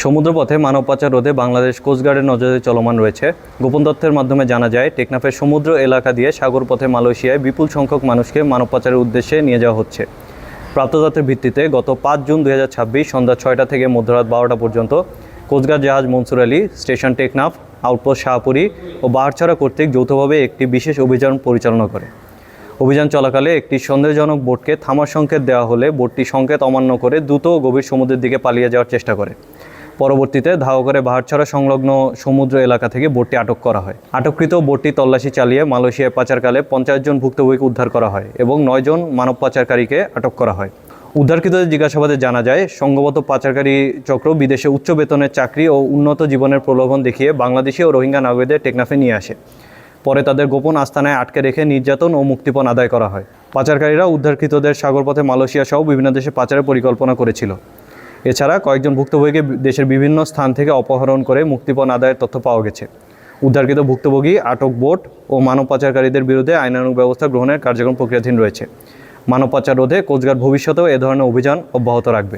সমুদ্রপথে মানব পাচার রোধে বাংলাদেশ কোস্টগার্ডের নজরে চলমান রয়েছে। গোপন তথ্যের মাধ্যমে জানা যায়, টেকনাফের সমুদ্র এলাকা দিয়ে সাগরপথে মালয়েশিয়ায় বিপুল সংখ্যক মানুষকে মানব পাচারের উদ্দেশ্যে নিয়ে যাওয়া হচ্ছে। প্রাপ্ত তথ্যের ভিত্তিতে গত 5 জুন 2026 সন্ধ্যা 6টা থেকে মধ্যরাত 12টা পর্যন্ত কোস্টগার্ড জাহাজ মনসুর আলী, স্টেশন টেকনাফ, আউটপোস্ট শাহপুরী ও বাহারছড়া কর্তৃক যৌথভাবে একটি বিশেষ অভিযান পরিচালনা করে। অভিযান চলাকালে একটি সন্দেহজনক বোটকে থামার সংকেত দেওয়া হলে বোটটি সংকেত অমান্য করে দ্রুত গভীর সমুদ্রের দিকে পালিয়ে যাওয়ার চেষ্টা করে। পরবর্তীতে ধাওয়া করে বাহারছড়া সংলগ্ন সমুদ্র এলাকা থেকে বোটটি আটক করা হয়। আটককৃত বোটটি তল্লাশি চালিয়ে মালয়েশিয়ায় পাচারকালে 50 জন ভুক্তভোগীকে উদ্ধার করা হয় এবং 9 জন মানব পাচারকারীকে আটক করা হয়। উদ্ধারকৃতদের জিজ্ঞাসাবাদে জানা যায়, সংঘবদ্ধ পাচারকারী চক্র বিদেশে উচ্চ বেতনের চাকরি ও উন্নত জীবনের প্রলোভন দেখিয়ে বাংলাদেশি ও রোহিঙ্গা নাগরিকদের টেকনাফে নিয়ে আসে। পরে তাদের গোপন আস্তানায় আটকে রেখে নির্যাতন ও মুক্তিপণ আদায় করা হয়। পাচারকারীরা উদ্ধারকৃতদের সাগরপথে মালয়েশিয়া সহ বিভিন্ন দেশে পাচারের পরিকল্পনা করেছিল। এছাড়া কয়েকজন ভুক্তভোগীকে দেশের বিভিন্ন স্থান থেকে অপহরণ করে মুক্তিপণ আদায়ের তথ্য পাওয়া গেছে। উদ্ধারকৃত ভুক্তভোগী, আটক বোট ও মানব পাচারকারীদের বিরুদ্ধে আইনানুগ ব্যবস্থা গ্রহণের কার্যক্রম প্রক্রিয়াধীন রয়েছে। মানব পাচার রোধে কোস্টগার্ড ভবিষ্যতেও এ ধরনের অভিযান অব্যাহত রাখবে।